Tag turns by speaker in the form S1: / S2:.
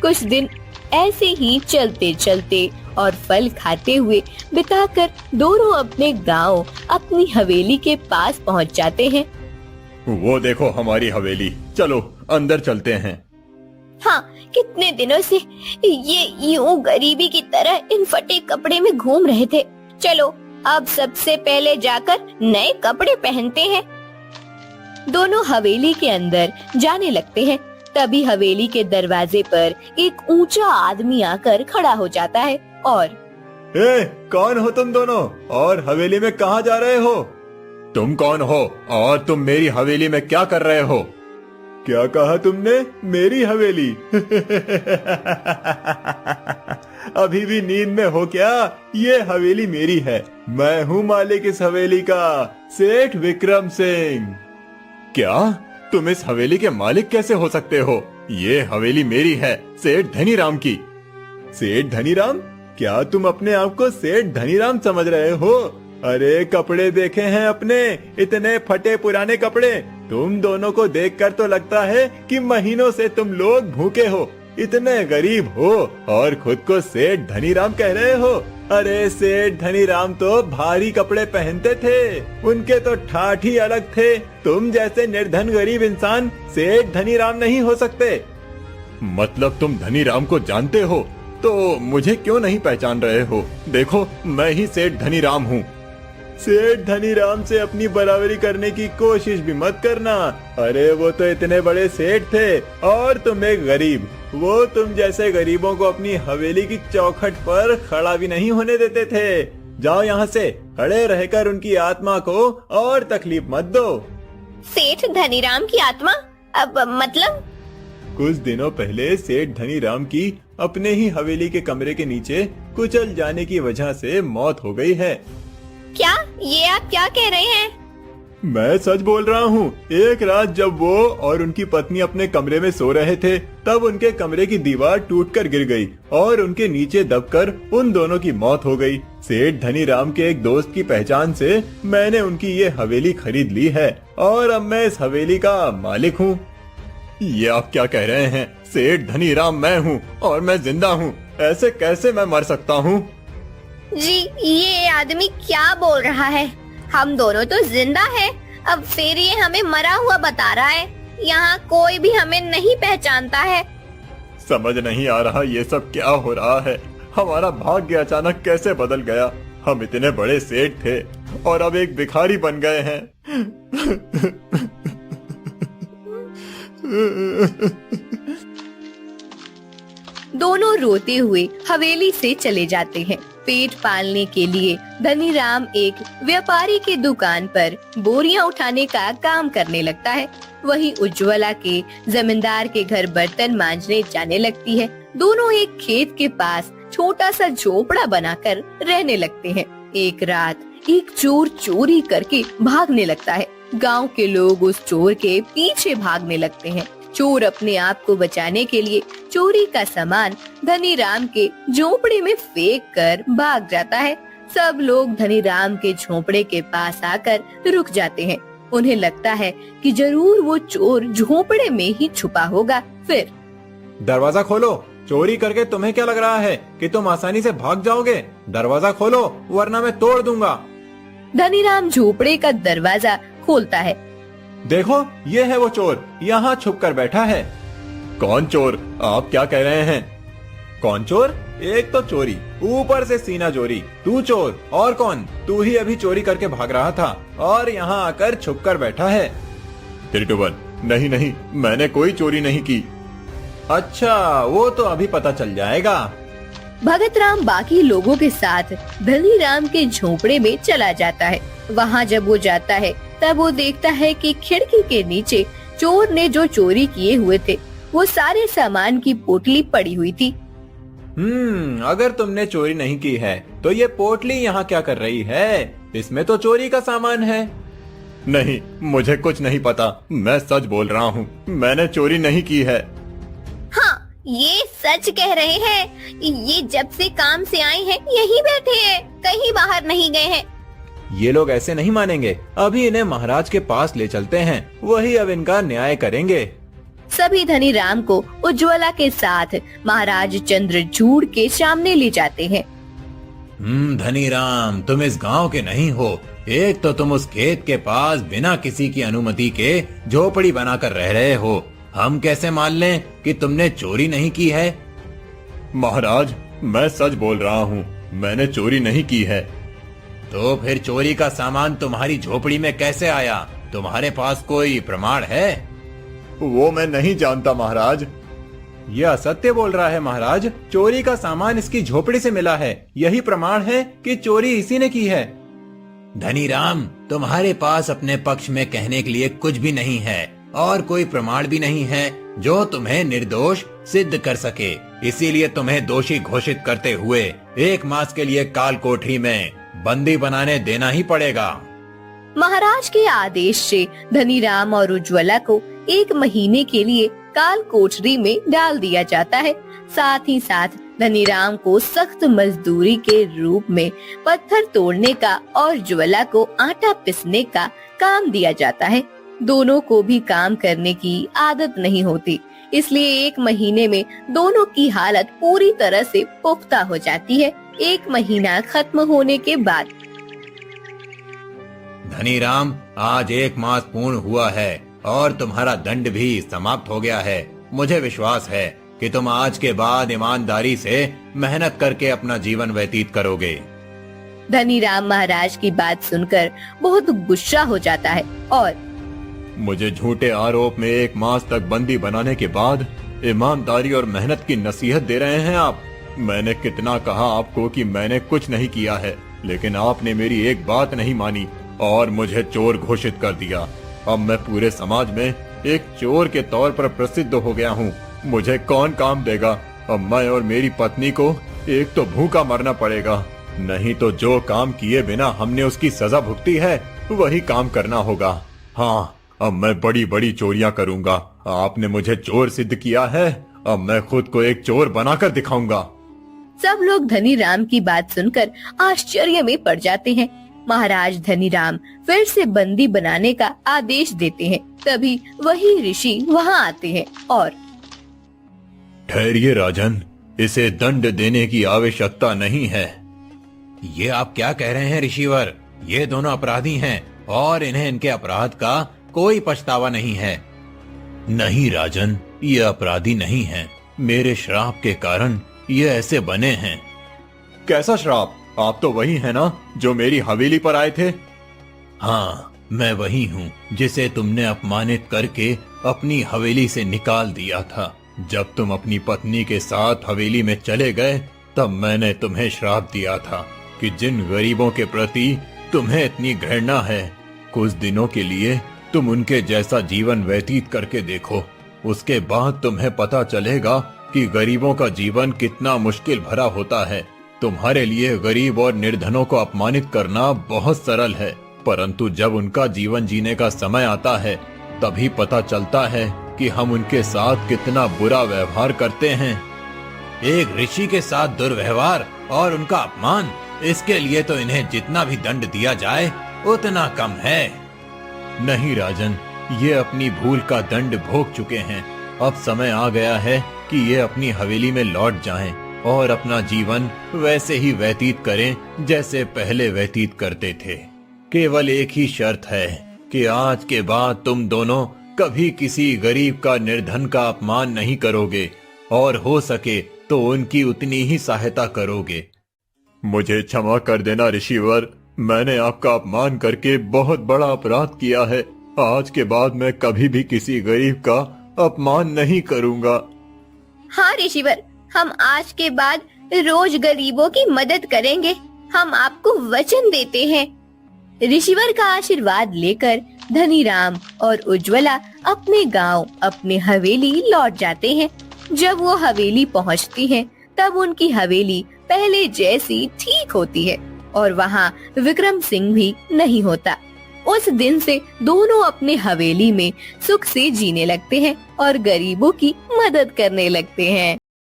S1: कुछ दिन ऐसे ही चलते चलते और फल खाते हुए बिताकर दोनों अपने गांव, अपनी हवेली के पास पहुंच जाते हैं।
S2: वो देखो हमारी हवेली, चलो अंदर चलते हैं।
S1: हाँ, कितने दिनों से ये यूं गरीबी की तरह इन फटे कपड़े में घूम रहे थे। चलो अब सबसे पहले जाकर नए कपड़े पहनते हैं। दोनों हवेली के अंदर जाने लगते हैं। तभी हवेली के दरवाजे पर एक ऊंचा आदमी आकर खड़ा हो जाता है और
S2: कौन हो तुम दोनों और हवेली में कहाँ जा रहे हो? तुम कौन हो और तुम मेरी हवेली में क्या कर रहे हो? क्या कहा तुमने? मेरी हवेली? अभी भी नींद में हो क्या? ये हवेली मेरी है। मैं हूँ मालिक इस हवेली का, सेठ विक्रम सिंह। क्या तुम इस हवेली के मालिक कैसे हो सकते हो? ये हवेली मेरी है, सेठ धनीराम की। सेठ धनीराम? क्या तुम अपने आप को सेठ धनीराम समझ रहे हो? अरे कपड़े देखे हैं अपने, इतने फटे पुराने कपड़े। तुम दोनों को देखकर तो लगता है कि महीनों से तुम लोग भूखे हो, इतने गरीब हो और खुद को सेठ धनीराम कह रहे हो। अरे सेठ धनीराम तो भारी कपड़े पहनते थे, उनके तो ठाठ ही अलग थे। तुम जैसे निर्धन गरीब इंसान सेठ धनीराम नहीं हो सकते। मतलब तुम धनीराम को जानते हो तो मुझे क्यों नहीं पहचान रहे हो? देखो मैं ही सेठ धनीराम हूँ। सेठ धनीराम से अपनी बराबरी करने की कोशिश भी मत करना। अरे वो तो इतने बड़े सेठ थे और तुम एक गरीब। वो तुम जैसे गरीबों को अपनी हवेली की चौखट पर खड़ा भी नहीं होने देते थे। जाओ यहाँ से, खड़े रहकर उनकी आत्मा को और तकलीफ मत दो।
S1: सेठ धनीराम की आत्मा? अब मतलब?
S2: कुछ दिनों पहले सेठ धनीराम की अपने ही हवेली के कमरे के नीचे कुचल जाने की वजह से मौत हो गई है।
S1: क्या? ये आप क्या कह रहे हैं?
S2: मैं सच बोल रहा हूँ। एक रात जब वो और उनकी पत्नी अपने कमरे में सो रहे थे, तब उनके कमरे की दीवार टूटकर गिर गई और उनके नीचे दबकर उन दोनों की मौत हो गई। सेठ धनीराम के एक दोस्त की पहचान से मैंने उनकी ये हवेली खरीद ली है और अब मैं इस हवेली का मालिक हूँ। ये आप क्या कह रहे हैं? सेठ धनीराम मैं हूँ और मैं जिंदा हूँ, ऐसे कैसे मैं मर सकता हूँ?
S1: जी, ये आदमी क्या बोल रहा है? हम दोनों तो जिंदा हैं, अब फिर ये हमें मरा हुआ बता रहा है। यहाँ कोई भी हमें नहीं पहचानता है।
S2: समझ नहीं आ रहा ये सब क्या हो रहा है। हमारा भाग्य अचानक कैसे बदल गया। हम इतने बड़े सेठ थे और अब एक भिखारी बन गए हैं।
S1: दोनों रोते हुए हवेली से चले जाते हैं। पेट पालने के लिए धनीराम एक व्यापारी की दुकान पर बोरियां उठाने का काम करने लगता है। वहीं उज्ज्वला के जमींदार के घर बर्तन मांजने जाने लगती है। दोनों एक खेत के पास छोटा सा झोपड़ा बनाकर रहने लगते हैं। एक रात एक चोर चोरी करके भागने लगता है। गांव के लोग उस चोर के पीछे भागने लगते हैं। चोर अपने आप को बचाने के लिए चोरी का सामान धनीराम के झोपड़े में फेंक कर भाग जाता है। सब लोग धनीराम के झोपड़े के पास आकर रुक जाते हैं। उन्हें लगता है कि जरूर वो चोर झोपड़े में ही छुपा होगा। फिर
S2: दरवाजा खोलो, चोरी करके तुम्हें क्या लग रहा है कि तुम आसानी से भाग जाओगे? दरवाजा खोलो वरना मैं तोड़ दूंगा।
S1: धनीराम झोपड़े का दरवाजा खोलता है।
S2: देखो ये है वो चोर, यहाँ छुप कर बैठा है। कौन चोर? आप क्या कह रहे हैं? कौन चोर? एक तो चोरी, ऊपर से सीना चोरी। तू चोर और कौन? तू ही अभी चोरी करके भाग रहा था और यहाँ आकर छुप कर बैठा है। तिरटुबल, नहीं नहीं, मैंने कोई चोरी नहीं की। अच्छा, वो तो अभी पता चल जाएगा।
S1: भगतराम बाकी लोगों के साथ धनीराम के झोपड़े में चला जाता है। वहाँ जब वो जाता है तब वो देखता है कि खिड़की के नीचे चोर ने जो चोरी किए हुए थे वो सारे सामान की पोटली पड़ी हुई थी।
S2: अगर तुमने चोरी नहीं की है तो ये पोटली यहाँ क्या कर रही है? इसमें तो चोरी का सामान है। नहीं, मुझे कुछ नहीं पता, मैं सच बोल रहा हूँ, मैंने चोरी नहीं की है।
S1: हाँ, ये सच कह रहे हैं। ये जब से काम से आए हैं यहीं बैठे हैं, कहीं बाहर नहीं गए हैं।
S2: ये लोग ऐसे नहीं मानेंगे, अभी इन्हें महाराज के पास ले चलते हैं, वही अब इनका न्याय करेंगे।
S1: सभी धनीराम को उज्ज्वला के साथ महाराज चंद्रचूड़ के सामने ले जाते हैं।
S3: धनीराम, तुम इस गांव के नहीं हो। एक तो तुम उस खेत के पास बिना किसी की अनुमति के झोपड़ी बनाकर रह रहे हो। हम कैसे मान लें कि तुमने चोरी नहीं की है?
S2: महाराज, मैं सच बोल रहा हूँ, मैंने चोरी नहीं की है।
S3: तो फिर चोरी का सामान तुम्हारी झोपड़ी में कैसे आया? तुम्हारे पास कोई प्रमाण है?
S2: वो मैं नहीं जानता महाराज।
S3: यह असत्य बोल रहा है महाराज। चोरी का सामान इसकी झोपड़ी से मिला है, यही प्रमाण है कि चोरी इसी ने की है। धनीराम, तुम्हारे पास अपने पक्ष में कहने के लिए कुछ भी नहीं है और कोई प्रमाण भी नहीं है जो तुम्हें निर्दोष सिद्ध कर सके। इसीलिए तुम्हें दोषी घोषित करते हुए 1 मास के लिए काल कोठरी में बंदी बनाने देना ही पड़ेगा।
S1: महाराज के आदेश से धनीराम और उज्ज्वला को 1 महीने के लिए काल कोठरी में डाल दिया जाता है। साथ ही साथ धनीराम को सख्त मजदूरी के रूप में पत्थर तोड़ने का और ज्वाला को आटा पीसने का काम दिया जाता है। दोनों को भी काम करने की आदत नहीं होती, इसलिए 1 महीने में दोनों की हालत पूरी तरह से पुख्ता हो जाती है। 1 महीना खत्म होने के बाद
S3: धनीराम, आज 1 मास पूर्ण हुआ है और तुम्हारा दंड भी समाप्त हो गया है। मुझे विश्वास है कि तुम आज के बाद ईमानदारी से मेहनत करके अपना जीवन व्यतीत करोगे।
S1: धनीराम महाराज की बात सुनकर बहुत गुस्सा हो जाता है और
S2: मुझे झूठे आरोप में 1 मास तक बंदी बनाने के बाद ईमानदारी और मेहनत की नसीहत दे रहे हैं आप। मैंने कितना कहा आपको कि मैंने कुछ नहीं किया है, लेकिन आपने मेरी एक बात नहीं मानी और मुझे चोर घोषित कर दिया। अब मैं पूरे समाज में एक चोर के तौर पर प्रसिद्ध हो गया हूँ। मुझे कौन काम देगा? अब मैं और मेरी पत्नी को एक तो भूखा मरना पड़ेगा, नहीं तो जो काम किए बिना हमने उसकी सजा भुगती है वही काम करना होगा। हाँ, अब मैं बड़ी बड़ी चोरियां करूंगा। आपने मुझे चोर सिद्ध किया है, अब मैं खुद को एक चोर बनाकर दिखाऊंगा।
S1: सब लोग धनीराम की बात सुनकर आश्चर्य में पड़ जाते हैं। महाराज धनीराम फिर से बंदी बनाने का आदेश देते हैं। तभी वही ऋषि वहाँ आते हैं और
S2: ठहरिए राजन, इसे दंड देने की आवश्यकता नहीं है।
S3: ये आप क्या कह रहे हैं ऋषिवर? ये दोनों अपराधी हैं और इन्हें इनके अपराध का कोई पछतावा नहीं है।
S2: नहीं राजन, ये अपराधी नहीं हैं। मेरे श्राप के कारण ये ऐसे बने हैं। कैसा श्राप? आप तो वही है ना जो मेरी हवेली पर आए थे?
S3: हाँ, मैं वही हूँ जिसे तुमने अपमानित करके अपनी हवेली से निकाल दिया था।
S2: जब तुम अपनी पत्नी के साथ हवेली में चले गए तब मैंने तुम्हें श्राप दिया था कि जिन गरीबों के प्रति तुम्हें इतनी घृणा है, कुछ दिनों के लिए तुम उनके जैसा जीवन व्यतीत करके देखो। उसके बाद तुम्हें पता चलेगा कि गरीबों का जीवन कितना मुश्किल भरा होता है। तुम्हारे लिए गरीब और निर्धनों को अपमानित करना बहुत सरल है, परंतु जब उनका जीवन जीने का समय आता है तभी पता चलता है कि हम उनके साथ कितना बुरा व्यवहार करते हैं।
S3: एक ऋषि के साथ दुर्व्यवहार और उनका अपमान, इसके लिए तो इन्हें जितना भी दंड दिया जाए उतना कम है।
S2: नहीं राजन, ये अपनी भूल का दंड भोग चुके हैं। अब समय आ गया है कि ये अपनी हवेली में लौट जाएं और अपना जीवन वैसे ही व्यतीत करें जैसे पहले व्यतीत करते थे। केवल एक ही शर्त है कि आज के बाद तुम दोनों कभी किसी गरीब का, निर्धन का अपमान नहीं करोगे और हो सके तो उनकी उतनी ही सहायता करोगे। मुझे क्षमा कर देना ऋषिवर, मैंने आपका अपमान करके बहुत बड़ा अपराध किया है। आज के बाद मैं कभी भी किसी गरीब का अपमान नहीं करूंगा।
S1: हाँ ऋषिवर, हम आज के बाद रोज गरीबों की मदद करेंगे। हम आपको वचन देते हैं। ऋषिवर का आशीर्वाद लेकर धनीराम और उज्ज्वला अपने गांव, अपने हवेली लौट जाते हैं। जब वो हवेली पहुंचती हैं, तब उनकी हवेली पहले जैसी ठीक होती है और वहाँ विक्रम सिंह भी नहीं होता। उस दिन से दोनों अपने हवेली में सुख से जीने लगते हैं और गरीबों की मदद करने लगते हैं।